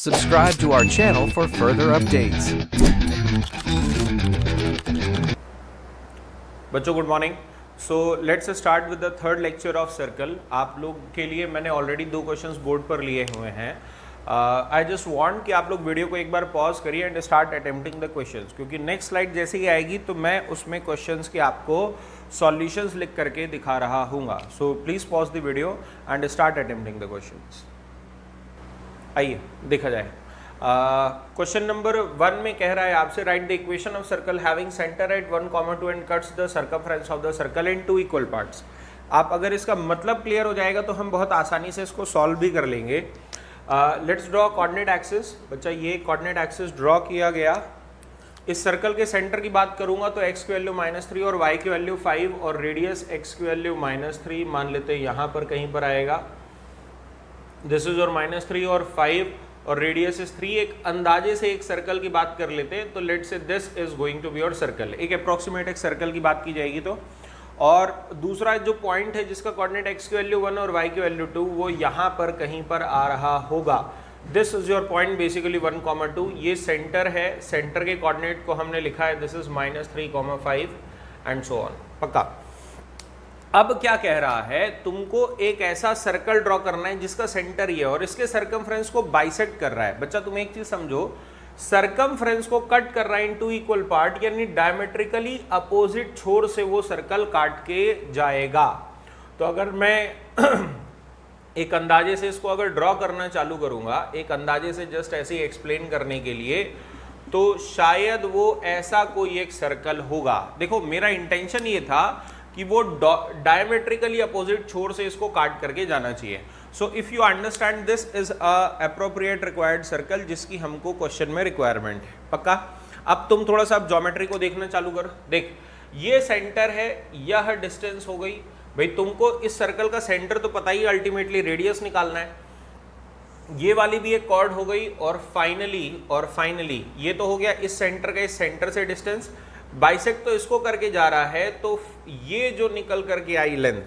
Subscribe to our channel for further updates. बच्चों good morning. So let's start with the third lecture of circle. आप लोग के लिए मैंने ऑलरेडी 2 क्वेश्चंस बोर्ड पर लिए हुए हैं। आई जस्ट वांट कि आप लोग वीडियो को एक बार पॉज करिए and start attempting the questions, क्योंकि नेक्स्ट स्लाइड जैसे ही आएगी तो मैं उसमें क्वेश्चंस के आपको सॉल्यूशंस लिख करके दिखा रहा हूँगा। So please pause the video and start attempting the questions. आइए देखा जाए। क्वेश्चन नंबर 1 में कह रहा है आपसे right the equation of circle having centre at 1,2 and cuts the circumference of the circle in 2 equal parts. आप अगर इसका मतलब क्लियर हो जाएगा तो हम बहुत आसानी से इसको सॉल्व भी कर लेंगे। Let's draw coordinate axis. बच्चा ये कोऑर्डिनेट एक्सिस ड्रॉ किया गया। इस सर्कल के सेंटर की बात करूंगा तो x की वैल्यू -3 और y की वैल्यू 5 और रेडियस x की वैल्यू -3 मान लेते हैं यहाँ पर कहीं पर आएगा। दिस इज और -3 और 5 और रेडियस इज 3। एक अंदाजे से एक सर्कल की बात कर लेते हैं तो let's say this is going to be your circle. एक अप्रोक्सीमेट एक सर्कल की बात की जाएगी तो। और दूसरा जो पॉइंट है जिसका कोऑर्डिनेट x की वैल्यू 1 और y की वैल्यू 2 वो यहाँ पर कहीं पर आ रहा होगा। This is your point basically 1,2। ये सेंटर है, सेंटर के कोऑर्डिनेट को हमने लिखा है this is -3, 5 and so on. पक्का। अब क्या कह रहा है, तुमको एक ऐसा सर्कल ड्रॉ करना है जिसका सेंटर ये और इसके सर्कमफ्रेंस को बाइसेक्ट कर रहा है। बच्चा तुम एक चीज समझो, सर्कमफ्रेंस को कट कर रहा है इन 2 इक्वल पार्ट, यानी डायमेट्रिकली अपोजिट छोर से वो सर्कल काट के जाएगा। तो अगर मैं एक अंदाजे से इसको अगर ड्रॉ करना चालू करूंगा, एक अंदाजे से जस्ट ऐसे ही एक्सप्लेन करने के लिए, तो शायद वो ऐसा कोई एक सर्कल होगा। देखो मेरा इंटेंशन ये था कि वो डायमेट्रिकली अपोजिट छोर से इसको काट करके जाना चाहिए। So if you understand this is a appropriate required circle जिसकी हमको क्वेश्चन में रिक्वायरमेंट है। पक्का। अब तुम थोड़ा सा ज्योमेट्री को देखना चालू कर। देख ये सेंटर है, यह डिस्टेंस हो गई। भाई तुमको इस सर्कल का सेंटर तो पता ही, अल्टीमेटली रेडियस निकालना है। ये वाली भी एक कॉर्ड हो गई और फाइनली ये तो हो गया इस सेंटर का इस सेंटर से डिस्टेंस। बाइसेक्ट तो इसको करके जा रहा है, तो ये जो निकल करके आई length,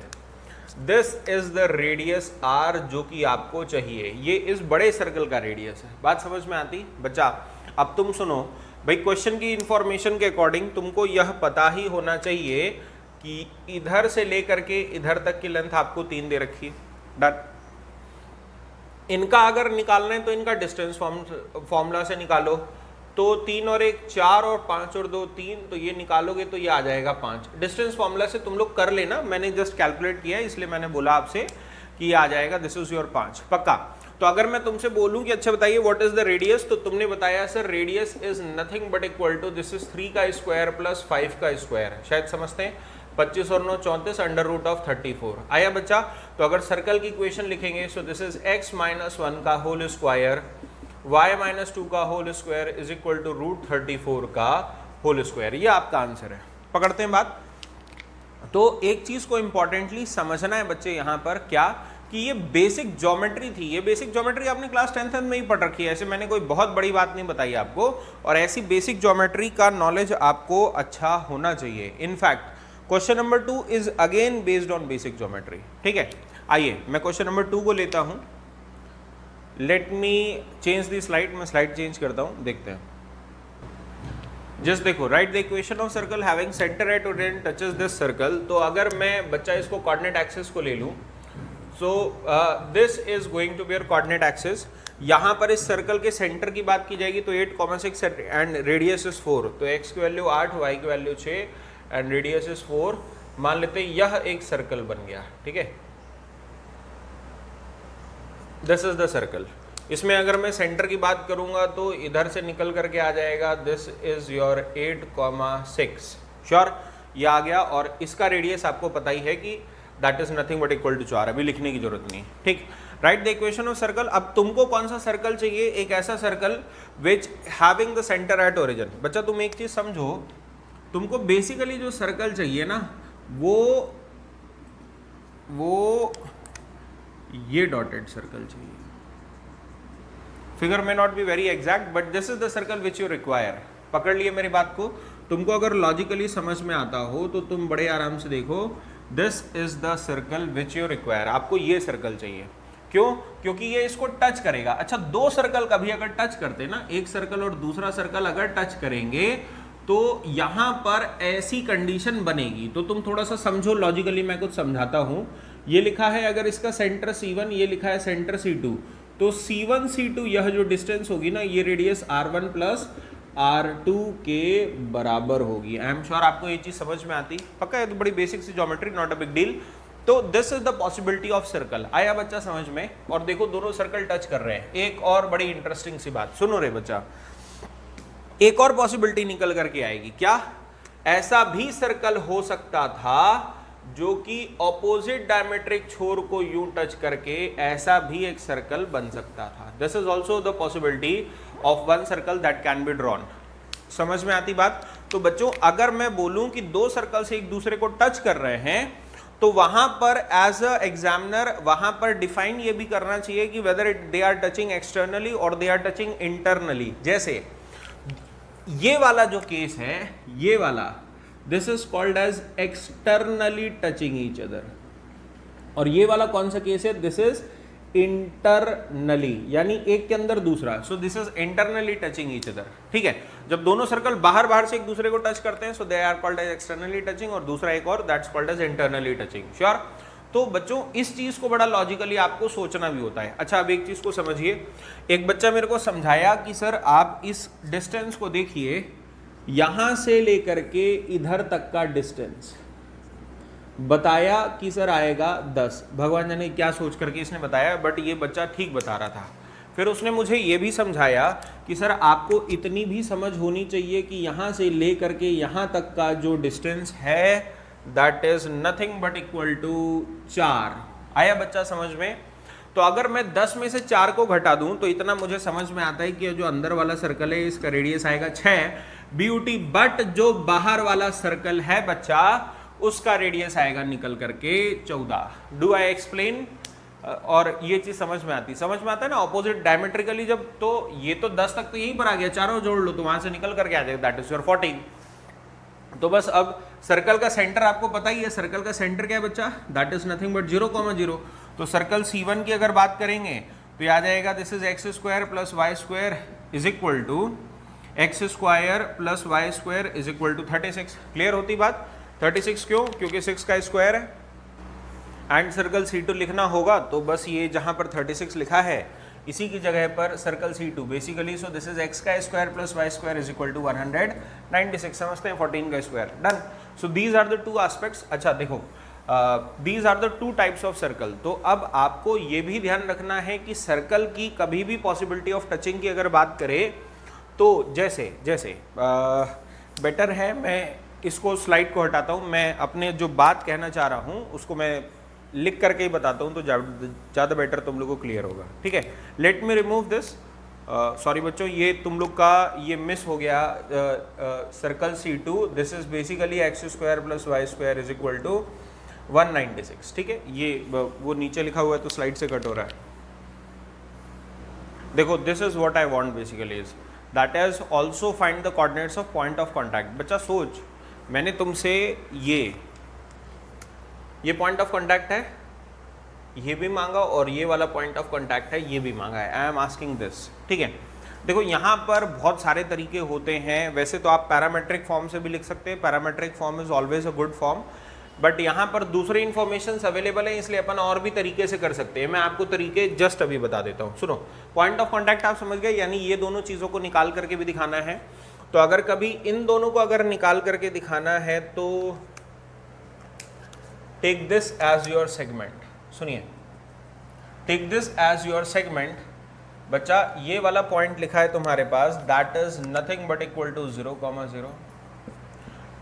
this is the radius r जो कि आपको चाहिए। ये इस बड़े सर्कल का रेडियस है। बात समझ में आती बच्चा? अब तुम सुनो भाई, क्वेश्चन की इंफॉर्मेशन के अकॉर्डिंग तुमको यह पता ही होना चाहिए कि इधर से लेकर के इधर तक की लेंथ आपको 3 दे रखी है। डन। इनका अगर निकालना है तो इनका डिस्टेंस फॉर्मूला से निकालो। तो 3 और 1 4 और 5 और 2 3, तो ये निकालोगे तो ये आ जाएगा 5। डिस्टेंस फॉर्मूला से तुम लोग कर लेना, मैंने जस्ट कैलकुलेट किया इसलिए मैंने बोला आपसे कि ये आ जाएगा दिस इज योर 5। पक्का। तो अगर मैं तुमसे बोलूं कि अच्छा बताइए व्हाट इज द रेडियस, तो तुमने बताया sir radius is nothing but equal to this is 3 का स्क्वायर प्लस 5 का स्क्वायर। शायद समझते हैं। 25 और 9 34 √34 आया बच्चा। तो अगर सर्कल की इक्वेशन लिखेंगे सो दिस इज x - 1 का होल स्क्वायर, y - 2 का whole square is equal to √34 का होल स्क्वायर। ये आपका आंसर है। पकड़ते हैं बात। तो एक चीज को इंपॉर्टेंटली समझना है बच्चे यहाँ पर, क्या कि ये बेसिक ज्योमेट्री थी। ये बेसिक ज्योमेट्री आपने क्लास 10th में ही पढ़ रखी है। ऐसे मैंने कोई बहुत बड़ी बात नहीं बताई आपको, और ऐसी बेसिक ज्योमेट्री का नॉलेज आपको अच्छा होना चाहिए। In fact question number 2 is again based on basic geometry. ठीक है। आइए मैं क्वेश्चन नंबर 2 को लेता हूं। Let me change the slide. मैं स्लाइड चेंज करता हूं, देखते हैं। जस्ट देखो, right the equation of circle having centre at origin touches this circle. तो अगर मैं बच्चा इसको कोऑर्डिनेट एक्सिस को ले लूं, so this is going to be your coordinate axis. यहाँ पर इस सर्कल के सेंटर की बात की जाएगी तो 8,6 एंड रेडियस इज 4। तो x की वैल्यू 8, y की वैल्यू 6 एंड रेडियस इज 4। मान लेते हैं यह एक सर्कल बन गया। ठीक है, दिस इज द सर्कल। इसमें अगर मैं सेंटर की बात करूंगा तो इधर से निकल करके आ जाएगा दिस इज योर 8,6। श्योर, ये आ गया। और इसका रेडियस आपको पता ही है कि that is nothing but equal to 4। अभी लिखने की जरूरत नहीं। ठीक। Write the equation of circle. अब तुमको कौन सा सर्कल चाहिए? एक ऐसा circle which having the centre at origin. बच्चा तुम एक चीज समझो, तुमको बेसिकली जो सर्कल चाहिए ना वो ये डॉटेड सर्कल चाहिए। फिगर में not be very exact but this is the circle which you require. पकड़ लिए मेरी बात को? तुमको अगर लॉजिकली समझ में आता हो तो तुम बड़े आराम से देखो, this is the circle which you require. आपको ये सर्कल चाहिए। क्यों? क्योंकि ये इसको टच करेगा। अच्छा, दो सर्कल कभी अगर टच करते ना, एक सर्कल और दूसरा सर्कल अगर टच करेंगे तो यहां पर ऐसी कंडीशन बनेगी। तो तुम थोड़ा सा समझो लॉजिकली, मैं कुछ समझाता हूं। ये लिखा है अगर इसका सेंटर C1, ये लिखा है सेंटर C2, तो C1 C2 यह जो डिस्टेंस होगी ना, ये रेडियस R1 प्लस R2 के बराबर होगी। आई एम श्योर आपको ये चीज समझ में आती, पक्का है? तो बड़ी बेसिक सी geometry, not a big deal. तो this is the possibility of circle. आया बच्चा समझ में? और देखो दोनों सर्कल टच कर रहे हैं। एक और बड़ी इंटरेस्टिंग सी बात सुनो रे बच्चा, एक और पॉसिबिलिटी निकल करके आएगी। क्या? ऐसा भी सर्कल हो सकता था जो कि ऑपोजिट डायमेट्रिक छोर को यूं टच करके ऐसा भी एक सर्कल बन सकता था। This is also the possibility of one circle that can be drawn. समझ में आती बात? तो बच्चों अगर मैं बोलूं कि दो सर्कल से एक दूसरे को टच कर रहे हैं, तो वहां पर एज अ एग्जामिनर वहां पर डिफाइन ये भी करना चाहिए कि whether they are touching externally और दे आर टचिंग इंटरनली। जैसे ये वाला जो केस है, ये वाला, this is called as externally touching each other. और ये वाला कौन सा केस है? दिस इज इंटरनली, यानी एक के अंदर दूसरा। सो this is internally touching each other. ठीक है, जब दोनों सर्कल बाहर से एक दूसरे को टच करते हैं, so they are called as externally touching, और दूसरा एक और, that's called as internally touching. Sure? तो बच्चों इस चीज को बड़ा लॉजिकली आपको सोचना भी होता है। अच्छा, अब एक चीज को समझिए। एक बच्चा मेरे को समझाया कि सर आप इस डिस्टेंस को देखिए, यहां से लेकर के इधर तक का डिस्टेंस बताया कि सर आएगा 10। भगवान जाने क्या सोच करके इसने बताया, बट ये बच्चा ठीक बता रहा था। फिर उसने मुझे ये भी समझाया कि सर आपको इतनी भी समझ होनी चाहिए कि यहाँ से ले करके यहाँ तक का जो डिस्टेंस है that is nothing but equal to 4। आया बच्चा समझ में? तो अगर मैं 10 में से 4 को घटा दूं तो इतना मुझे समझ में आता है कि जो अंदर वाला सर्कल है इसका रेडियस आएगा 6 ब्यूटी, बट जो बाहर वाला सर्कल है बच्चा उसका रेडियस आएगा निकल करके 14। Do I explain? और ये चीज समझ में आती, समझ में आता है ना? ऑपोजिट डायमेट्रिकली जब, तो ये तो 10 तक तो यहीं पर आ गया, चारों जोड़ लो तो वहां से निकल करके आ जाएगा, दैट इज योर 14। तो बस अब सर्कल का सेंटर आपको पता ही है। सर्कल का सेंटर क्या है बच्चा? That is nothing but 0,0। तो सर्कल C1 की अगर बात करेंगे तो आ जाएगा this is x square plus Y square is equal to x square plus Y square is equal to 36। Clear होती बात? 36 क्यों? क्योंकि 6 का स्क्वायर है। एंड सर्कल C2 लिखना होगा तो बस ये जहां पर 36 लिखा है इसी की जगह पर circle C2 basically. So this is x का square plus Y square is equal to 196। समझते हैं? 14 का square. Done. So these are the two aspects. अच्छा देखो, these are the two types of circle. तो अब आपको ये भी ध्यान रखना है कि सर्कल की कभी भी पॉसिबिलिटी ऑफ टचिंग की अगर बात करें तो जैसे बेटर है मैं इसको स्लाइड को हटाता हूँ, मैं अपने जो बात कहना चाह रहा हूँ उसको मैं लिख करके ही बताता हूँ तो ज़्यादा बेटर तुम लोगों को क्लियर होगा। ठीक है, let me remove this. Sorry बच्चों, ये तुम लोग का ये मिस हो गया। Circle C2 this is basically x square plus Y square is equal to 196। ठीक है, ये वो नीचे लिखा हुआ है तो स्लाइड से कट हो रहा है। देखो this is what I want basically is that is also find the coordinates of point of contact. बच्चा सोच, मैंने तुमसे ये पॉइंट ऑफ कॉन्टैक्ट है, ये भी मांगा, और ये वाला पॉइंट ऑफ कॉन्टैक्ट है, ये भी मांगा है। I am asking this. ठीक है, देखो यहाँ पर बहुत सारे तरीके होते हैं। वैसे तो आप पैरामेट्रिक फॉर्म से भी लिख सकते हैं, parametric form is always a good form, but यहाँ पर दूसरे इन्फॉर्मेशन अवेलेबल है इसलिए अपन और भी तरीके से कर सकते हैं। मैं आपको तरीके जस्ट अभी बता देता हूँ। सुनो, पॉइंट ऑफ कॉन्टैक्ट आप समझ गए, यानी ये दोनों चीज़ों को निकाल करके भी दिखाना है। तो अगर कभी इन दोनों को अगर निकाल करके दिखाना है तो take this as your segment. सुनिए, take this as your segment. बच्चा ये वाला पॉइंट लिखा है तुम्हारे पास, that is nothing but equal to 0,0।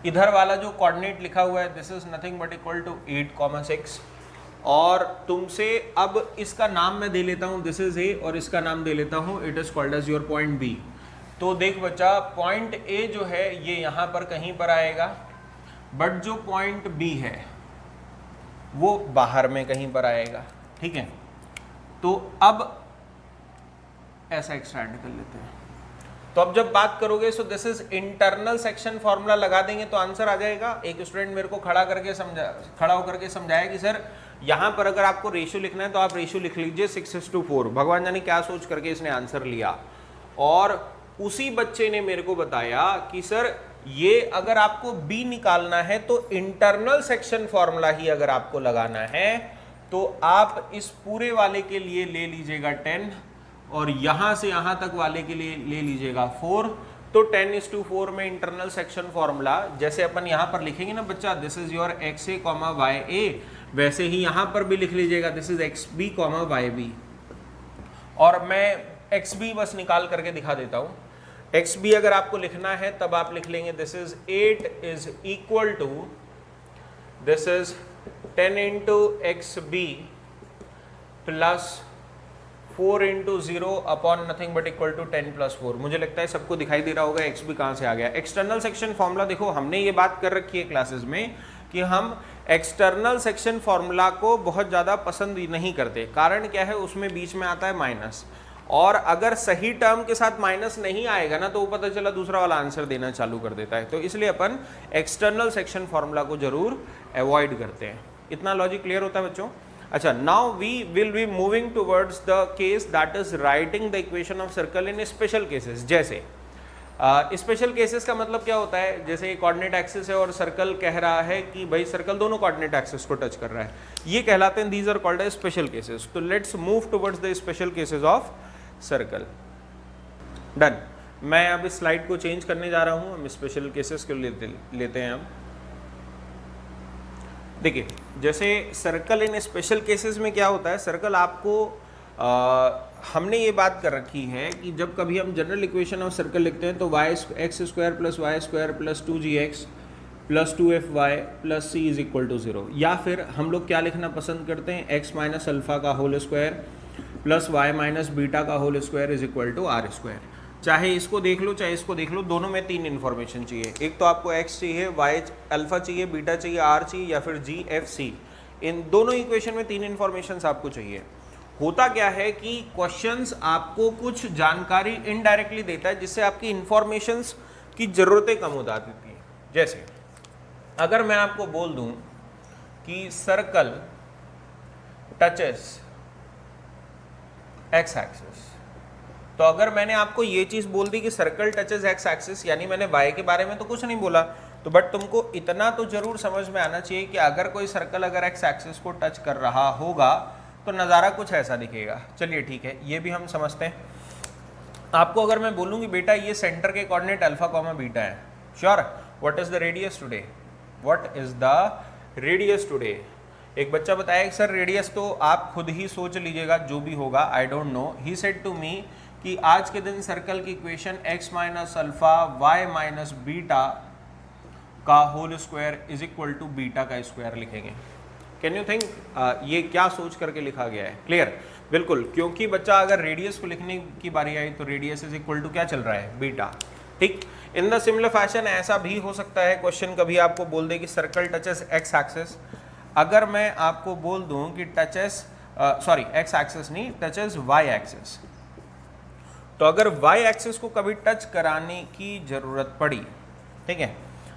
इधर वाला जो कोऑर्डिनेट लिखा हुआ है this is nothing but equal to 8,6। और तुमसे अब इसका नाम मैं दे लेता हूँ, दिस इज A, और इसका नाम दे लेता हूँ, it is called as your point B। तो देख बच्चा, पॉइंट A जो है ये यहाँ पर कहीं पर आएगा, बट जो पॉइंट B है वो बाहर में कहीं पर आएगा। ठीक है, तो अब ऐसा एक्सटेंड कर लेते हैं। तो अब जब बात करोगे सो this is internal section formula लगा देंगे तो आंसर आ जाएगा। एक स्टूडेंट मेरे को खड़ा होकर के समझाया कि सर यहाँ पर अगर आपको रेशियो लिखना है तो आप रेशियो लिख लीजिए 6:4। भगवान जाने क्या सोच करके इसने आंसर लिया। और उसी बच्चे ने मेरे को बताया कि सर ये अगर आपको b निकालना है तो इंटरनल सेक्शन फॉर्मूला ही अगर आपको लगाना है तो आप इस पूरे वाले के लिए ले लीजिएगा 10 और यहां से यहां तक वाले के लिए ले लीजिएगा 4। तो 10:4 में इंटरनल सेक्शन फॉर्मूला जैसे अपन यहां पर लिखेंगे ना बच्चा, this is your XA, YA, वैसे ही यहां पर भी लिख लीजिएगा दिस इज XB, YB। और मैं XB बस निकाल करके दिखा देता हूं। XB अगर आपको लिखना है तब आप लिख लेंगे this is 8 is equal to this is 10 into XB plus 4 into 0 upon nothing but equal to 10 + 4। मुझे लगता है सबको दिखाई दे रहा होगा XB कहाँ से आ गया। एक्सटर्नल सेक्शन फॉर्मूला देखो, हमने ये बात कर रखी है क्लासेस में कि हम एक्सटर्नल सेक्शन फॉर्मूला को बहुत ज़्यादा पसंद नहीं करते। कारण क्या है, उसमें बीच में आता है माइनस, और अगर सही टर्म के साथ माइनस नहीं आएगा ना तो वो पता चला दूसरा वाला आंसर देना चालू कर देता है। तो इसलिए अपन एक्सटर्नल सेक्शन फॉर्मूला को जरूर अवॉइड करते हैं। इतना लॉजिक क्लियर होता है बच्चों? अच्छा, now we will be moving towards the case that is writing the equation of circle in special cases. जैसे स्पेशल केसेस का मतलब क्या होता है, जैसे कोऑर्डिनेट एक्सिस है और सर्कल कह रहा है कि भाई सर्कल दोनों कोऑर्डिनेट एक्सिस को टच कर रहा है, ये कहलाते हैं these are called as special cases. तो let's move towards the special cases of circle. Done. मैं अब इस स्लाइड को चेंज करने जा रहा हूं, हम स्पेशल केसेस को लेते हैं। हम देखिए, जैसे सर्कल इन स्पेशल केसेस में क्या होता है, सर्कल आपको हमने ये बात कर रखी है कि जब कभी हम जनरल इक्वेशन ऑफ सर्कल लिखते हैं तो x² + y² + 2gx + 2fy + c is equal to 0। या फिर हम लोग क्या लिखना पसंद करते हैं, x - अल्फा का होल स्क्वायर + y - बीटा का whole square is equal to r²। चाहे इसको देख लो चाहे इसको देख लो, दोनों में 3 इन्फॉर्मेशन चाहिए। एक तो आपको x चाहिए, y अल्फा चाहिए, बीटा चाहिए, r चाहिए, या फिर g f c। इन दोनों इक्वेशन में 3 इन्फॉर्मेशन आपको चाहिए। होता क्या है कि क्वेश्चंस आपको कुछ जानकारी इनडायरेक्टली देता है जिससे आपकी इंफॉर्मेशंस की जरूरतें कम हो जाती हैं। जैसे अगर मैं आपको बोल दूं कि सर्कल टचेस x एक्सिस, तो अगर मैंने आपको ये चीज बोल दी कि सर्कल टचेस x एक्सिस, यानी मैंने y के बारे में तो कुछ नहीं बोला, तो बट तुमको इतना तो जरूर समझ में आना चाहिए कि अगर कोई सर्कल अगर x एक्सिस को टच कर रहा होगा तो नज़ारा कुछ ऐसा दिखेगा। चलिए ठीक है, ये भी हम समझते हैं। आपको अगर मैं बोलूँ कि बेटा ये सेंटर के कोऑर्डिनेट अल्फा, बीटा है, sure, what is the radius today, what is the radius today. एक बच्चा बताया कि सर रेडियस तो आप खुद ही सोच लीजिएगा जो भी होगा, I don't know. He said to me कि आज के दिन सर्कल की equation x - alpha y - beta का whole square is equal to beta का स्क्वायर लिखेंगे। कैन यू थिंक ये क्या सोच करके लिखा गया है? क्लियर? बिल्कुल, क्योंकि बच्चा अगर रेडियस को लिखने की बारी आई तो रेडियस इज इक्वल टू क्या चल रहा है, बीटा। ठीक, इन द सिमिलर फैशन ऐसा भी हो सकता है क्वेश्चन कभी आपको बोल दे कि सर्कल टचेस x एक्सिस। अगर मैं आपको बोल दूं कि टचेस x एक्सिस नहीं, टचेस y एक्सिस, तो अगर y एक्सिस को कभी टच कराने की जरूरत पड़ी, ठीक है,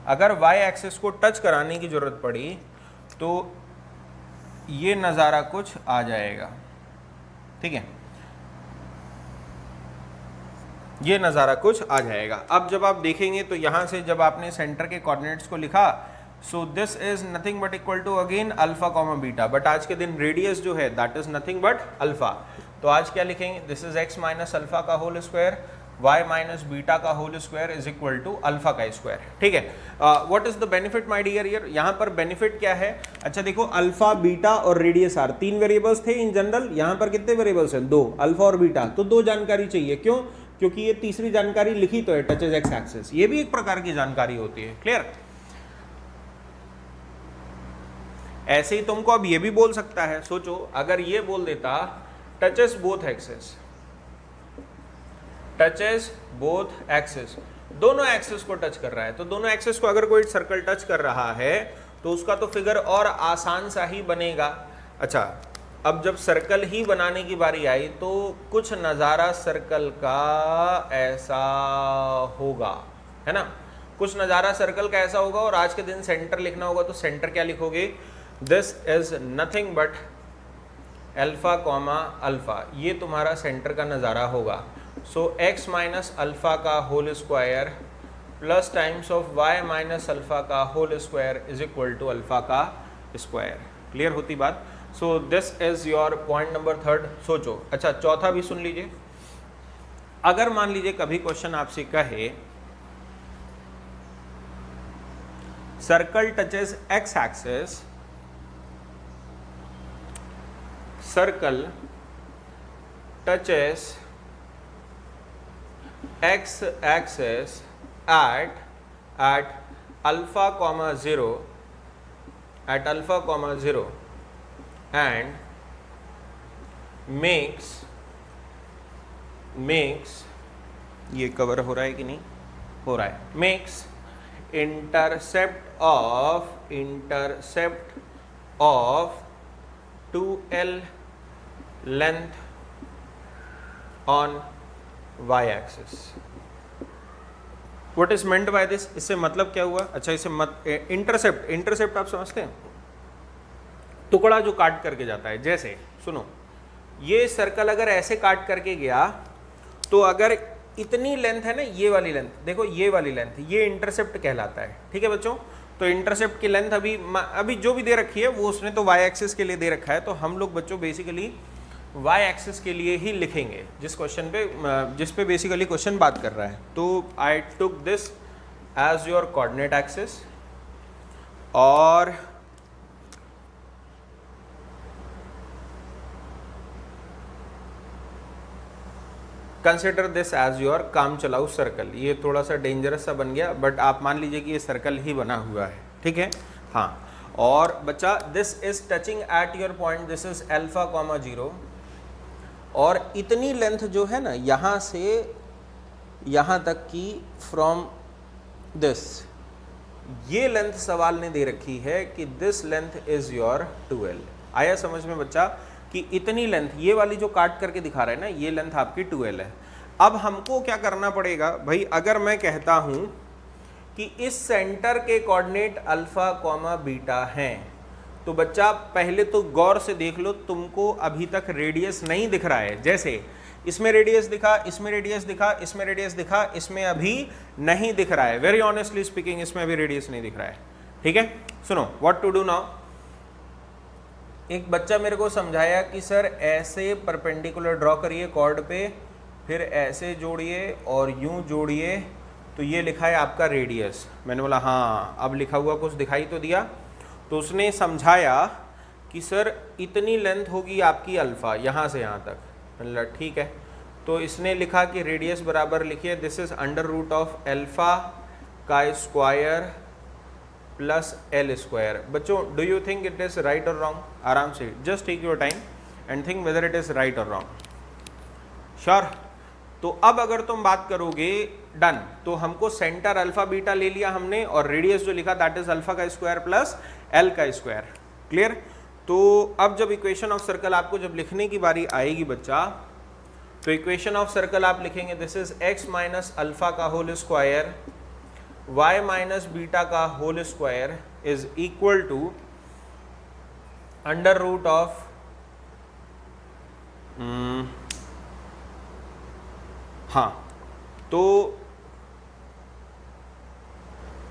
अगर y एक्सिस को टच कराने की जरूरत पड़ी तो ये नज़ारा कुछ आ जाएगा। ठीक है, ये नज़ारा कुछ आ जाएगा। अब जब आप देखेंगे तो यहाँ से जब आपने सेंटर के कोऑर्डिनेट्स को लिखा, so this is nothing but equal to again alpha, beta, but आज के दिन रेडियस जो है that is nothing but alpha. तो आज क्या लिखेंगे, दिस इज x - अल्फा का होल स्क्वायर, y - बीटा का whole square is equal to alpha का स्क्वायर। ठीक है, what is the benefit my dear year, यहाँ पर बेनिफिट क्या है? अच्छा देखो, अल्फा, बीटा और रेडियस आर 3 वेरिएबल्स थे इन जनरल, यहाँ पर कितने वेरिएबल्स हैं? 2, अल्फा और बीटा। तो 2 जानकारी चाहिए, क्यों? क्योंकि ये तीसरी जानकारी लिखी तो है टचेस x एक्सिस, ये भी एक प्रकार की जानकारी होती है। क्लियर? ऐसे ही तुमको अब ये भी बोल सकता है, सोचो अगर ये बोल देता touches both axis, touches both axis, दोनों एक्सिस को टच कर रहा है, तो दोनों एक्सिस को अगर कोई सर्कल टच कर रहा है तो उसका तो फिगर और आसान सा ही बनेगा। अच्छा, अब जब सर्कल ही बनाने की बारी आई तो कुछ नज़ारा सर्कल का ऐसा होगा, है ना, कुछ नज़ारा सर्कल का ऐसा होगा। और आज के दिन सेंटर लिखना होगा तो सेंटर क्या लिखोगे, this is nothing but alpha comma alpha, ये तुम्हारा सेंटर का नज़ारा होगा। सो x माइनस अल्फा का whole square plus times of y minus alpha का whole square is equal to alpha का स्क्वायर। क्लियर होती बात? So this is your point number third. सोचो। अच्छा, चौथा भी सुन लीजिए। अगर मान लीजिए कभी क्वेश्चन आपसे कहे circle touches x axis, circle touches x axis at alpha comma 0 and makes ये कवर हो रहा है कि नहीं हो रहा है, makes intercept of 2l length on y axis. What is meant by this? इससे मतलब क्या हुआ? अच्छा, इसे इंटरसेप्ट आप समझते हैं? टुकड़ा जो काट करके जाता है। जैसे सुनो, ये सर्कल अगर ऐसे काट करके गया तो अगर इतनी लेंथ है ना, ये वाली लेंथ देखो, ये वाली लेंथ, ये इंटरसेप्ट कहलाता है। ठीक है बच्चों? तो इंटरसेप्ट की लेंथ अभी जो भी दे रखी है वो उसने तो वाई एक्सिस के लिए दे रखा है, तो हम लोग बच्चों बेसिकली वाई एक्सिस के लिए ही लिखेंगे जिस पे बेसिकली क्वेश्चन बात कर रहा है। तो I took this as your coordinate axis और कंसिडर दिस एज योर काम चलाऊ सर्कल। ये थोड़ा सा डेंजरस सा बन गया, बट आप मान लीजिए कि ये सर्कल ही बना हुआ है। ठीक है? हाँ। और बच्चा, this is touching at your point, this is alpha comma 0, और इतनी लेंथ जो है ना यहाँ से यहाँ तक की फ्रॉम दिस, ये लेंथ सवाल ने दे रखी है कि this length is your 2l। आया समझ में बच्चा कि इतनी लेंथ, ये वाली जो काट करके दिखा रहा है ना, ये लेंथ आपकी 2l है। अब हमको क्या करना पड़ेगा भाई? अगर मैं कहता हूं कि इस सेंटर के कोऑर्डिनेट अल्फा कॉमा बीटा हैं, तो बच्चा पहले तो गौर से देख लो, तुमको अभी तक रेडियस नहीं दिख रहा है। जैसे इसमें रेडियस दिखा, इसमें रेडियस दिखा, इसमें रेडियस दिखा, इसमें अभी नहीं दिख रहा है। वेरी ऑनेस्टली स्पीकिंग, इसमें अभी रेडियस नहीं दिख रहा है। ठीक है? सुनो, व्हाट टू डू नाउ। एक बच्चा मेरे को समझाया कि सर ऐसे परपेंडिकुलर ड्रॉ करिए कॉर्ड पे, फिर ऐसे जोड़िए और यूं जोड़िए, तो ये लिखा है आपका रेडियस। मैंने बोला हाँ, अब लिखा हुआ कुछ दिखाई तो दिया। तो उसने समझाया कि सर इतनी लेंथ होगी आपकी अल्फ़ा, यहाँ से यहाँ तक। मतलब ठीक है। तो इसने लिखा कि रेडियस बराबर लिखिए, this is under root of alpha का स्क्वायर प्लस एल स्क्वायर। बच्चों, do you think it is right or wrong? आराम से just take your time and think whether it is right or wrong. Sure? तो अब अगर तुम बात करोगे, डन, तो हमको सेंटर अल्फा बीटा ले लिया हमने, और रेडियस जो लिखा दैट इज अल्फा का स्क्वायर प्लस एल का स्क्वायर। क्लियर? तो अब जब इक्वेशन ऑफ सर्कल आपको जब लिखने की बारी आएगी बच्चा, तो इक्वेशन ऑफ सर्कल आप लिखेंगे this is X minus alpha का whole square y minus beta का whole square is equal to under root of हाँ, तो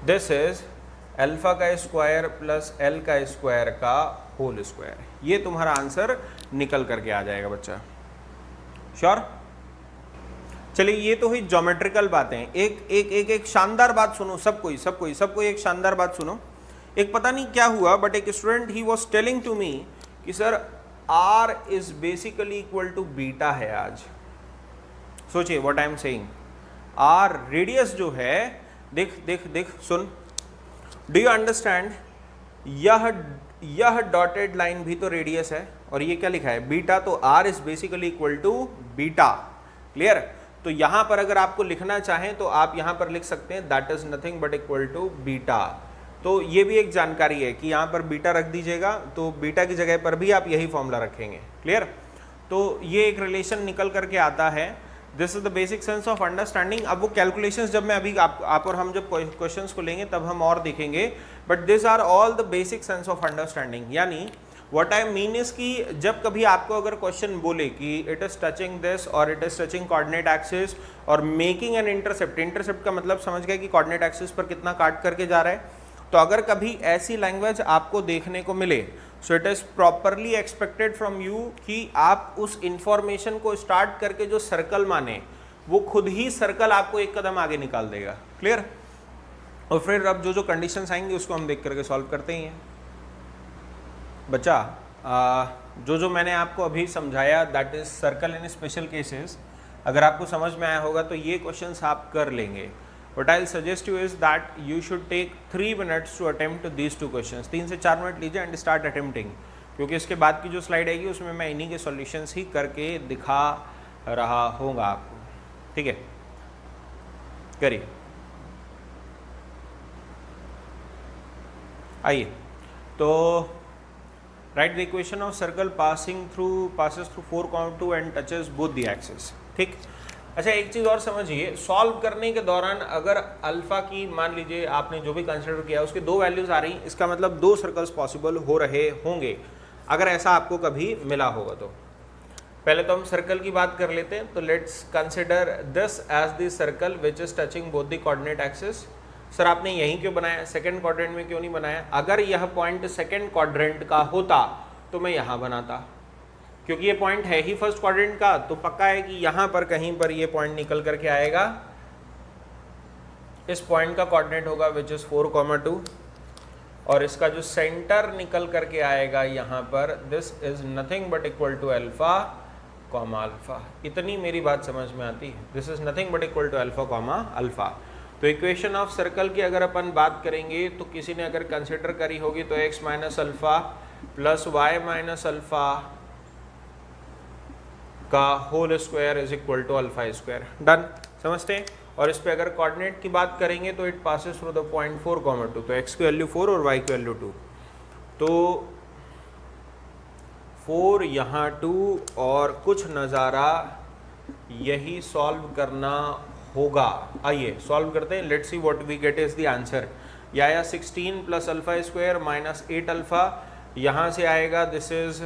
दिस इज अल्फा का स्क्वायर प्लस एल का स्क्वायर का होल स्क्वायर। ये तुम्हारा आंसर निकल करके आ जाएगा बच्चा। श्योर? चलिए, ये तो हुई ज्योमेट्रिकल बातें। एक शानदार बात सुनो, सबको एक शानदार बात सुनो। एक पता नहीं क्या हुआ, बट एक स्टूडेंट ही वाज टेलिंग टू मी कि sir r is basically equal to beta है आज। सोचिए what I am saying. r रेडियस जो है, देख सुन, डू यू अंडरस्टैंड? यह डॉटेड लाइन भी तो रेडियस है, और ये क्या लिखा है? बीटा। तो r is basically equal to beta. Clear? तो यहां पर अगर आपको लिखना चाहें तो आप यहां पर लिख सकते हैं that is nothing but equal to beta. तो ये भी एक जानकारी है कि यहां पर बीटा रख दीजिएगा, तो बीटा की जगह पर भी आप यही फॉर्मूला रखेंगे। क्लियर? तो ये एक रिलेशन निकल करके आता है this is the basic sense of understanding. अब वो कैलकुलेशंस जब मैं अभी आप और हम जब क्वेश्चंस को लेंगे तब हम और देखेंगे, but this are all the basic sense of understanding. यानी व्हाट आई मीन इज कि जब कभी आपको अगर क्वेश्चन बोले कि it is touching this or it is touching coordinate axis or making an intercept, intercept का मतलब समझ गए कि कोऑर्डिनेट एक्सिस पर कितना काट करके जा रहा है, तो अगर कभी ऐसी लैंग्वेज आपको देखने को मिले, so it is properly expected from you कि आप उस इंफॉर्मेशन को स्टार्ट करके जो सर्कल माने वो खुद ही सर्कल आपको एक कदम आगे निकाल देगा। क्लियर? और फिर अब जो कंडीशंस आएंगी उसको हम देख करके सॉल्व करते ही हैं। बच्चा जो मैंने आपको अभी समझाया that is circle in special cases, अगर आपको समझ में आया होगा तो ये क्वेश्चंस आप कर लेंगे। What I'll suggest you is that you should take 3 minutes to attempt these 2 questions. 3 से 4 मिनट लीजिए and start attempting, क्योंकि इसके बाद की जो स्लाइड आएगी उसमें मैं इन्हीं के सॉल्यूशंस ही करके दिखा रहा होगा आपको। ठीक है, करिए। आइए, तो right the equation of circle passes through 4,2 and touches both the axes। ठीक। अच्छा, एक चीज़ और समझिए, सॉल्व करने के दौरान अगर अल्फा की मान लीजिए आपने जो भी कंसिडर किया उसकी 2 वैल्यूज आ रही, इसका मतलब 2 सर्कल्स पॉसिबल हो रहे होंगे, अगर ऐसा आपको कभी मिला होगा तो। पहले तो हम सर्कल की बात कर लेते हैं, तो let's consider this as the circle which is touching both the coordinate axis. Sir आपने यहीं क्यों बनाया, सेकेंड क्वाड्रेंट में क्यों नहीं बनाया? अगर यह पॉइंट सेकेंड क्वाड्रेंट का होता तो मैं यहाँ बनाता, क्योंकि ये पॉइंट है ही फर्स्ट क्वाड्रेंट का, तो पक्का है कि यहां पर कहीं पर ये पॉइंट निकल करके आएगा, इस पॉइंट का कोऑर्डिनेट होगा विच इज 4,2 और इसका जो सेंटर निकल करके आएगा यहां पर, this is nothing but equal to alpha comma alpha. इतनी मेरी बात समझ में आती है? This is nothing but equal to alpha comma alpha. तो इक्वेशन ऑफ सर्कल की अगर अपन बात करेंगे तो किसी ने अगर कंसिडर करी होगी तो x minus alpha plus Y minus alpha का whole square is equal to alpha square. Done, समझते हैं? और इस पे अगर कोऑर्डिनेट की बात करेंगे तो it passes through the point 4,2, तो x की वैल्यू 4 और y की वैल्यू 2, तो 4 यहाँ 2 और कुछ नज़ारा यही सॉल्व करना होगा। आइए सॉल्व करते हैं, let's see what we get is the answer. या 16 plus alpha square minus 8 alpha, यहाँ से आएगा this is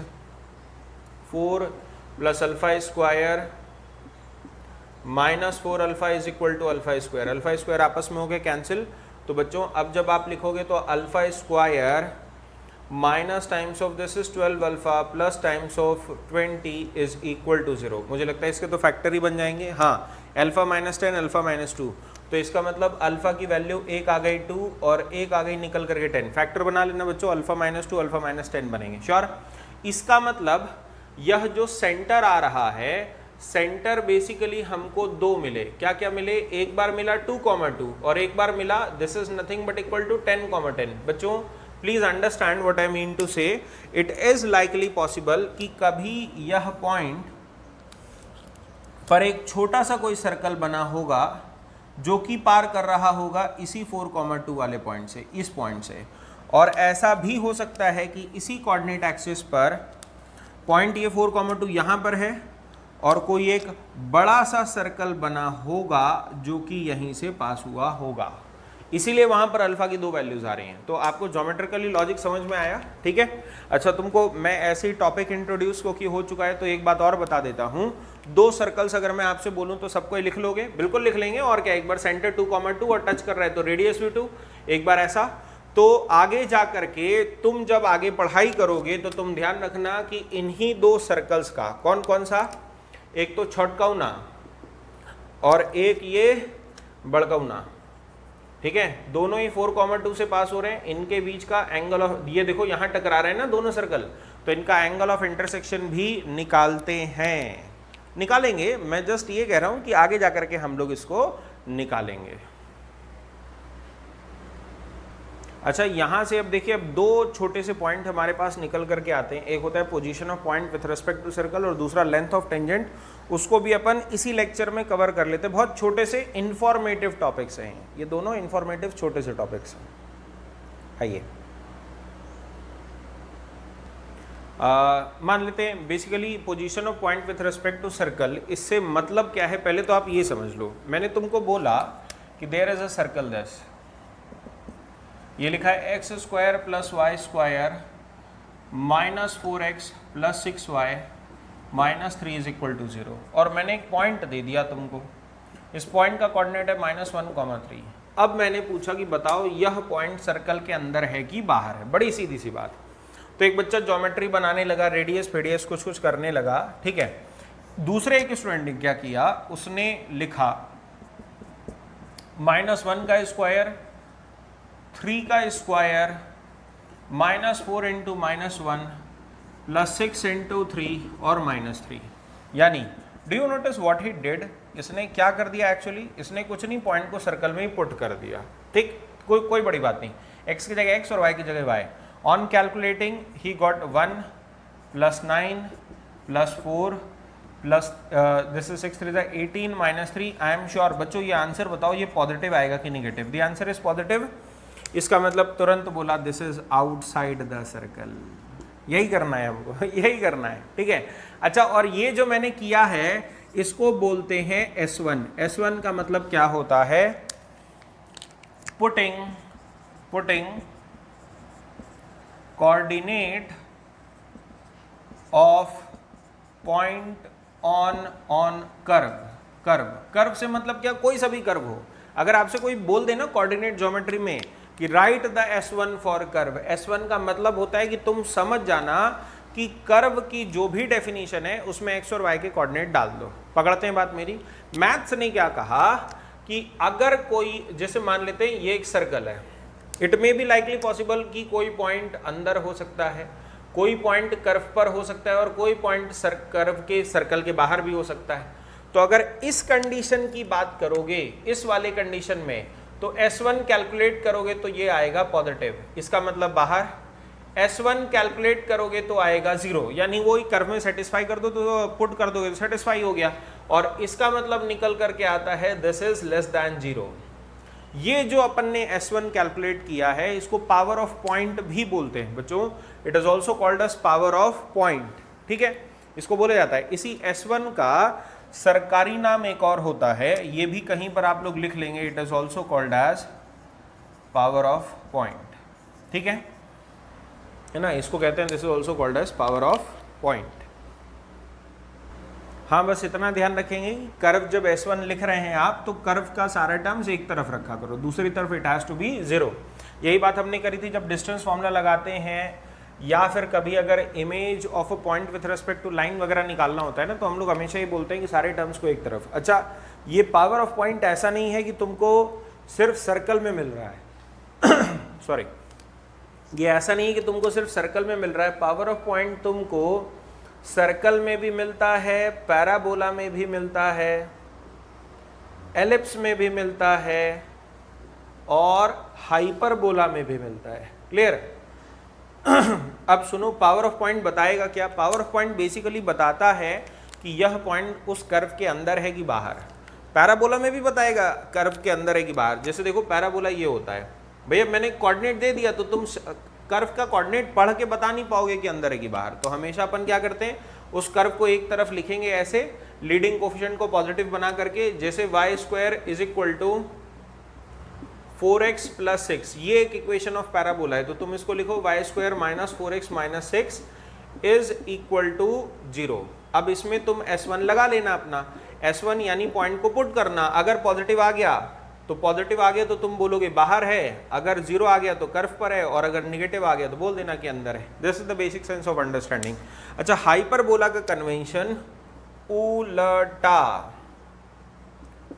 4 plus alpha square minus 4 alpha is equal to alpha square. Alpha square आपस में हो गए कैंसिल, तो बच्चों अब जब आप लिखोगे तो alpha square minus times of this is 12 alpha plus times of 20 is equal to 0। मुझे लगता है इसके तो फैक्टर ही बन जाएंगे। हाँ, अल्फा माइनस 10 अल्फा माइनस 2, तो इसका मतलब अल्फा की वैल्यू एक आ गई 2 और एक आ गई निकल करके 10। फैक्टर बना लेना बच्चों, अल्फा माइनस 2 अल्फा माइनस 10 बनेंगे। श्योर? इसका मतलब यह जो सेंटर आ रहा है, सेंटर बेसिकली हमको 2 मिले। क्या क्या मिले? एक बार मिला 2,2 और एक बार मिला this is nothing but equal to 10,10। बच्चों please understand what I mean to say, it is likely possible कि कभी यह पॉइंट पर एक छोटा सा कोई सर्कल बना होगा जो कि पार कर रहा होगा इसी 4,2 वाले पॉइंट से, इस पॉइंट से, और ऐसा भी हो सकता है कि इसी कोऑर्डिनेट एक्सिस पर पॉइंट ये 4,2 यहाँ पर है और कोई एक बड़ा सा सर्कल बना होगा जो कि यहीं से पास हुआ होगा, इसीलिए वहां पर अल्फा की 2 वैल्यूज आ रही हैं। तो आपको ज्योमेट्रिकली लॉजिक समझ में आया? ठीक है। अच्छा, तुमको मैं ऐसे ही टॉपिक इंट्रोड्यूस क्योंकि हो चुका है तो एक बात और बता देता हूं, 2 सर्कल्स अगर मैं आपसे बोलूं तो सबको लिख लोगे? बिल्कुल लिख लेंगे। और क्या, एक बार सेंटर 2,2 और टच कर रहा है तो रेडियस भी 2, एक बार ऐसा। तो आगे जा करके तुम जब आगे पढ़ाई करोगे तो तुम ध्यान रखना कि इन्हीं 2 सर्कल्स का कौन कौन सा, एक तो छोटकौना और एक ये बड़कौना, ठीक है, दोनों ही 4,2 से पास हो रहे हैं। इनके बीच का एंगल ऑफ, ये देखो यहाँ टकरा रहे हैं ना दोनों सर्कल, तो इनका एंगल ऑफ इंटरसेक्शन भी निकालते हैं, निकालेंगे। मैं जस्ट ये कह रहा हूं कि आगे जाकर के हम लोग इसको निकालेंगे। अच्छा, यहां से अब देखिए, अब 2 छोटे से पॉइंट हमारे पास निकल करके आते हैं। एक होता है position of point with respect to circle और दूसरा लेंथ ऑफ टेंजेंट। उसको भी अपन इसी लेक्चर में कवर कर लेते हैं। बहुत छोटे से इंफॉर्मेटिव टॉपिक्स हैं ये दोनों, इंफॉर्मेटिव छोटे से टॉपिक्स हैं। आइए, मान लेते हैं basically position of point with respect to circle, इससे मतलब क्या है पहले तो आप ये समझ लो। मैंने तुमको बोला कि there is a circle this, ये लिखा है X square plus Y square minus 4x plus 6y minus 3 is equal to 0, और मैंने एक पॉइंट दे दिया तुमको, इस पॉइंट का कोऑर्डिनेट है -1, 3। अब मैंने पूछा कि बताओ यह पॉइंट सर्कल के अंदर है कि बाहर है। बड़ी सीधी सी बात। तो एक बच्चा ज्योमेट्री बनाने लगा, रेडियस फेडियस कुछ कुछ करने लगा, ठीक है। दूसरे एक स्टूडेंट ने क्या किया, उसने लिखा -1 का स्क्वायर, 3 का स्क्वायर, -4 इंटू -1 प्लस 6 इंटू 3 और -3। यानी do you notice what he did, इसने क्या कर दिया एक्चुअली, इसने कुछ नहीं, पॉइंट को सर्कल में ही पुट कर दिया, ठीक। कोई बड़ी बात नहीं, x की जगह x और y की जगह y। On calculating he got 1 plus 9 plus 4 plus this is 6 3 18 -3। I am sure बच्चों ये आंसर बताओ ये पॉजिटिव आएगा कि negative. The answer is positive. इसका मतलब तुरंत बोला this is outside the circle. यही करना है हमको, यही करना है, ठीक है। अच्छा, और ये जो मैंने किया है इसको बोलते हैं S1। S1 का मतलब क्या होता है, putting coordinate of point on curve से मतलब क्या, कोई सा भी कर्व हो। अगर आपसे कोई बोल देना कोऑर्डिनेट ज्योमेट्री में कि right the S1 for curve, S1 का मतलब होता है कि तुम समझ जाना कि कर्व की जो भी डेफिनेशन है उसमें x और y के कोऑर्डिनेट डाल दो। पकड़ते हैं बात मेरी। मैथ्स ने क्या कहा कि अगर कोई, जैसे मान लेते हैं ये एक सर्कल है, it may be likely possible कि कोई पॉइंट अंदर हो सकता है, कोई पॉइंट कर्व पर हो सकता है और कोई पॉइंट कर्व के सर्कल के बाहर भी हो सकता है। तो अगर इस कंडीशन की बात करोगे, इस वाले कंडीशन में, तो S1 कैलकुलेट करोगे तो ये आएगा पॉजिटिव, इसका मतलब बाहर। S1 कैलकुलेट करोगे तो आएगा 0, यानी वो ही कर्व में सेटिस्फाई कर दो तो पुट कर दोगे तो सेटिस्फाई हो गया, और इसका मतलब निकल करके आता है दिस इज लेस दैन 0। ये जो अपन ने S1 कैलकुलेट किया है इसको पावर ऑफ पॉइंट भी बोलते हैं बच्चों, it is also called as power of point, ठीक है, इसको बोला जाता है। इसी S1 का सरकारी नाम एक और होता है, ये भी कहीं पर आप लोग लिख लेंगे, it is also called as power of point, ठीक है ना, इसको कहते हैं this is also called as power of point. हाँ, बस इतना ध्यान रखेंगे, कर्व जब S1 लिख रहे हैं आप तो कर्व का सारा टर्म्स एक तरफ रखा करो, दूसरी तरफ इट हैज टू बी 0। यही बात हमने करी थी जब डिस्टेंस फॉर्मूला लगाते हैं, या फिर कभी अगर image of a point with respect to line वगैरह निकालना होता है ना, तो हम लोग हमेशा ही बोलते हैं कि सारे टर्म्स को एक तरफ। अच्छा, ये पावर ऑफ पॉइंट ऐसा नहीं है कि तुमको सिर्फ सर्कल में मिल रहा है सॉरी, ये ऐसा नहीं है कि तुमको सिर्फ सर्कल में मिल रहा है। पावर ऑफ पॉइंट तुमको सर्कल में भी मिलता है, पैराबोला में भी मिलता है, एलिप्स में भी मिलता है और हाइपरबोला में भी मिलता है। क्लियर? अब सुनो, पावर ऑफ पॉइंट बताएगा क्या? पावर ऑफ पॉइंट बेसिकली बताता है कि यह पॉइंट उस कर्व के अंदर है कि बाहर। पैराबोला में भी बताएगा कर्व के अंदर है कि बाहर। जैसे देखो पैराबोला ये होता है, भैया मैंने कोऑर्डिनेट दे दिया तो तुम कर्व का कोऑर्डिनेट पढ़ के बता नहीं पाओगे कि अंदर है कि बाहर। तो हमेशा अपन क्या करते हैं, उस कर्व को एक तरफ लिखेंगे ऐसे, लीडिंग कोफिशिएंट को पॉजिटिव बना करके, जैसे y square is equal to 4x plus 6, ये एक इक्वेशन ऑफ पैराबोला है, तो तुम इसको लिखो y square minus 4x minus 6 is equal to 0। अब इसमें तुम S1 लगा लेना अपना, S1 यानी पॉइंट को पुट करना। अगर पॉजिटिव आ गया तो पॉजिटिव आ गया तो तुम बोलोगे बाहर है, अगर 0 आ गया तो कर्व पर है, और अगर निगेटिव आ गया तो बोल देना कि अंदर है। This is the basic sense of understanding. अच्छा, हाइपरबोला का कन्वेंशन उल्टा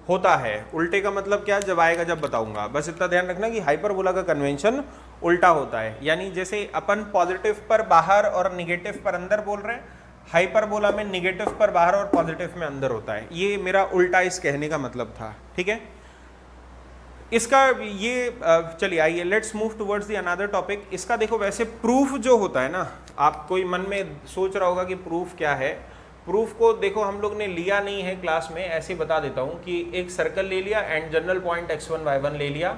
होता है। उल्टे का मतलब क्या, जब आएगा जब बताऊंगा। बस इतना ध्यान रखना कि हाइपरबोला का कन्वेंशन उल्टा होता है, यानी जैसे अपन पॉजिटिव पर बाहर और निगेटिव पर अंदर बोल रहे हैं, हाइपरबोला में निगेटिव पर बाहर और पॉजिटिव में अंदर होता है। ये मेरा उल्टा इस कहने का मतलब था, ठीक है। इसका ये चलिए आइए let's move towards the another topic. इसका देखो वैसे प्रूफ जो होता है ना, आप कोई मन में सोच रहा होगा कि प्रूफ क्या है। प्रूफ को देखो हम लोग ने लिया नहीं है क्लास में, ऐसे बता देता हूँ कि एक सर्कल ले लिया and general point x1 y1 ले लिया,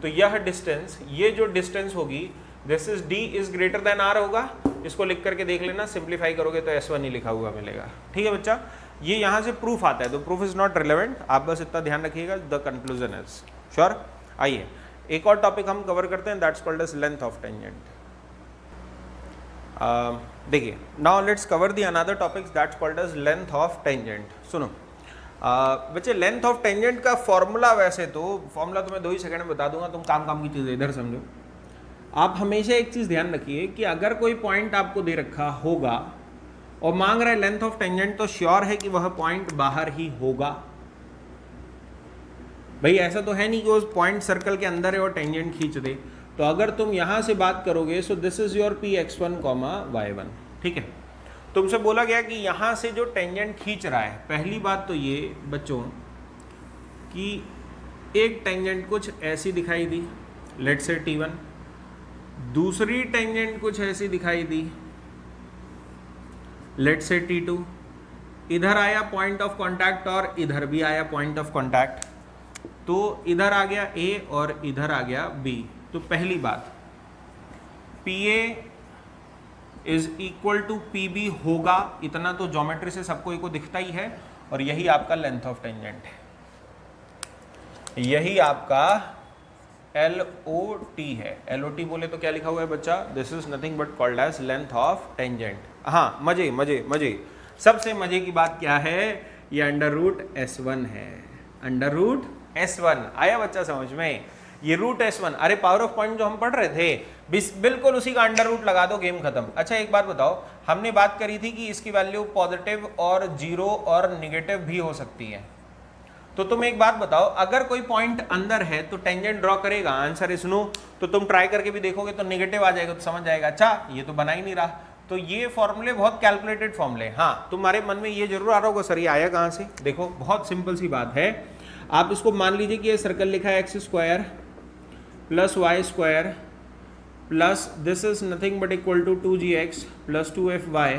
तो यह डिस्टेंस, ये जो डिस्टेंस होगी this is d is greater than r होगा, इसको लिख करके देख लेना, सिंप्लीफाई करोगे तो S1 ही लिखा हुआ मिलेगा। ठीक है बच्चा, ये यहाँ से प्रूफ आता है, तो प्रूफ इज नॉट रिलेवेंट, आप बस इतना ध्यान रखिएगा, द कंक्लूजन इज श्योर। आइए एक और टॉपिक हम कवर करते हैं, that's called as length of tangent. देखिए, now let's cover the another topics that's called as length of tangent. सुनो बच्चे, लेंथ ऑफ टेंजेंट का फॉर्मूला, वैसे तो फॉर्मूला तो मैं 2 ही सेकंड में बता दूंगा, तुम काम की चीज़ें इधर समझो। आप हमेशा एक चीज़ ध्यान रखिए कि अगर कोई पॉइंट आपको दे रखा होगा और मांग रहा है लेंथ ऑफ टेंजेंट, तो श्योर है कि वह पॉइंट बाहर ही होगा। भाई ऐसा तो है नहीं कि वो पॉइंट सर्कल के अंदर है और टेंजेंट खींच दे। तो अगर तुम यहां से बात करोगे, सो this is your Px1, y1, ठीक है। तुमसे बोला गया कि यहां से जो टेंजेंट खींच रहा है, पहली बात तो ये बच्चों कि एक टेंजेंट कुछ ऐसी दिखाई दी, लेट्स से T1, दूसरी टेंजेंट कुछ ऐसी दिखाई दी, लेट्स से T2, इधर आया पॉइंट ऑफ कांटेक्ट और इधर भी आया पॉइंट ऑफ कांटेक्ट, तो इधर आ गया A और इधर आ गया B। तो पहली बात, PA is equal to PB होगा, इतना तो ज्योमेट्री से सबको को दिखता ही है, और यही आपका लेंथ ऑफ टेंजेंट है, यही आपका LOT है। LOT बोले तो क्या लिखा हुआ है बच्चा, this is nothing but called as length of tangent. हाँ, मजे मजे मजे, सबसे मजे की बात क्या है, ये अंडर रूट S1 है, अंडर रूट S1 आया बच्चा समझ में, ये रूट S1, अरे पावर ऑफ पॉइंट जो हम पढ़ रहे थे, बिल्कुल उसी का अंडर रूट लगा दो, गेम खत्म। अच्छा एक बात बताओ, हमने बात करी थी कि इसकी वैल्यू पॉजिटिव और 0 और निगेटिव भी हो सकती है। तो तुम एक बात बताओ, अगर कोई पॉइंट अंदर है तो टेंजेंट ड्रॉ करेगा, आंसर इज नो। तो तुम ट्राई करके भी देखोगे तो निगेटिव आ जाएगा, तो समझ जाएगा अच्छा ये तो बना ही नहीं रहा। तो ये फॉर्मूले बहुत कैलकुलेटेड फॉर्मूले। हाँ, तुम्हारे मन में ये जरूर आ रहा होगा सर ये आया कहाँ से। देखो बहुत सिंपल सी बात है, आप इसको मान लीजिए कि ये सर्कल लिखा है x² plus y² plus this is nothing but equal to 2gx plus 2fy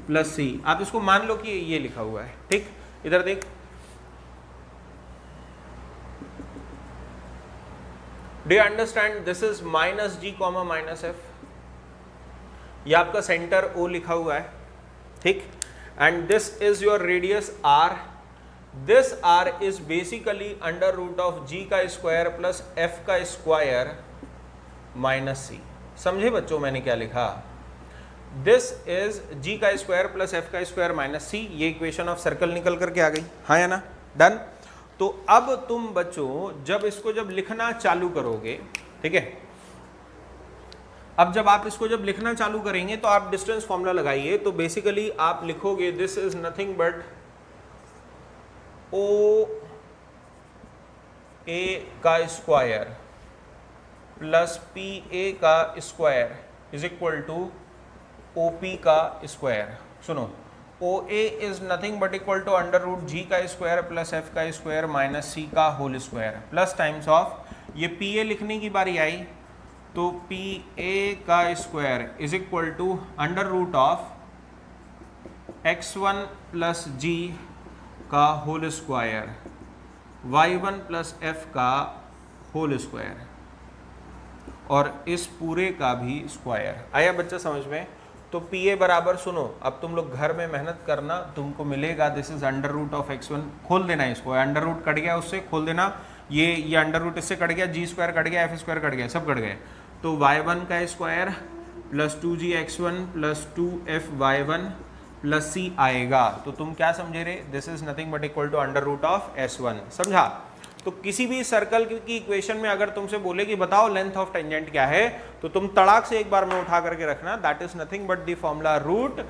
plus c। आप इसको मान लो कि ये लिखा हुआ है, ठीक। इधर देख, do you understand, this is minus g comma minus f, ये आपका सेंटर O लिखा हुआ है, ठीक। And this is your radius r, this r is basically under root of g का स्क्वायर प्लस f का स्क्वायर माइनस c। समझे बच्चों मैंने क्या लिखा, दिस इज g का स्क्वायर प्लस f का स्क्वायर माइनस c, ये इक्वेशन ऑफ सर्कल निकल करके आ गई, हाँ या ना, डन। तो अब तुम बच्चों जब लिखना चालू करोगे, ठीक है, अब जब आप इसको जब लिखना चालू करेंगे तो आप डिस्टेंस फॉर्मूला लगाइए। तो बेसिकली आप लिखोगे this is nothing but OA का स्क्वायर प्लस PA का square is equal to OP का स्क्वायर। सुनो, OA is nothing but equal to under root G का स्क्वायर प्लस F का स्क्वायर माइनस C का whole square plus times of, ये PA लिखने की बारी आई तो PA का square is equal to under root of x1 plus G का whole square y1 plus F का होल स्क्वायर और इस पूरे का भी स्क्वायर। आया बच्चा समझ में। तो PA बराबर, सुनो अब तुम लोग घर में मेहनत करना, तुमको मिलेगा this is under root of x1, खोल देना इसको, अंडर रूट कट गया उससे, खोल देना, ये अंडर रूट इससे कट गया, G स्क्वायर कट गया, F स्क्वायर कट गया, सब कट गए। तो y1 का square plus 2gx1 plus 2fy1 plus c आएगा। तो तुम क्या समझे रे, this is nothing but equal to under root of s1, समझा। तो किसी भी सर्कल की इक्वेशन में अगर तुमसे बोले कि बताओ लेंथ ऑफ टेंजेंट क्या है, तो तुम तड़ाक से एक बार में उठा करके रखना, that is nothing but the formula root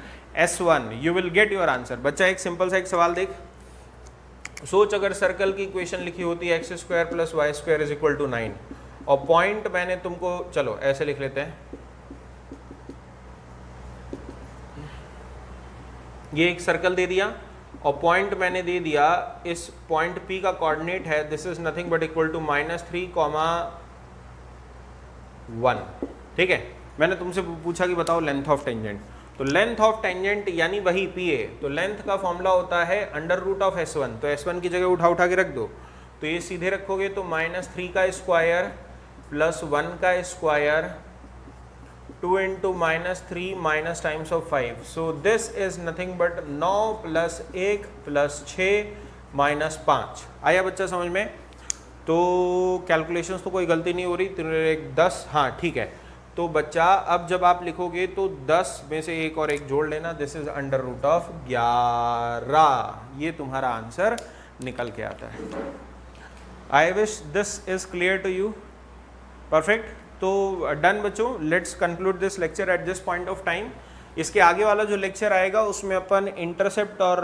s1, you will get your answer. बच्चा एक सिंपल सा एक सवाल देख, सोच अगर सर्कल की इक्वेशन लिखी होती है x square plus Y square is equal to 9 और पॉइंट मैंने तुमको, चलो ऐसे लिख लेते हैं, ये एक सर्कल दे दिया और पॉइंट मैंने दे दिया, इस पॉइंट P का कोऑर्डिनेट है this is nothing but equal to -3,1, ठीक है। मैंने तुमसे पूछा कि बताओ लेंथ ऑफ टेंजेंट, तो लेंथ ऑफ टेंजेंट यानी वही PA, तो लेंथ का फॉर्मूला होता है अंडर रूट ऑफ s1, तो s1 की जगह उठा के रख दो, तो ये सीधे रखोगे तो -3 का स्क्वायर प्लस 1 का square 2 into -3 minus times of 5. So this is nothing but 9 plus 1 plus 6 minus 5. आया बच्चा समझ में? तो कैलकुलेशंस तो कोई गलती नहीं हो रही, 3 1 10, हाँ ठीक है। तो बच्चा अब जब आप लिखोगे तो 10 में से एक और एक जोड़ लेना, this is under root of 11, ये तुम्हारा आंसर निकल के आता है। I wish this is clear to you. Perfect, तो डन बच्चों, let's conclude this lecture at this point of time. इसके आगे वाला जो लेक्चर आएगा उसमें अपन इंटरसेप्ट और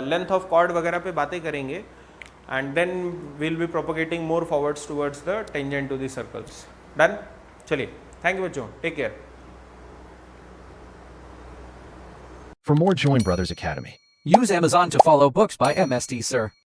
लेंथ ऑफ कॉर्ड वगैरह पे बातें करेंगे, and then will be propagating more forwards towards the tangent to the circles. Done, चलिए, थैंक यू बच्चों, take care. For more, join Brothers Academy. Use Amazon to follow books by MSD Sir.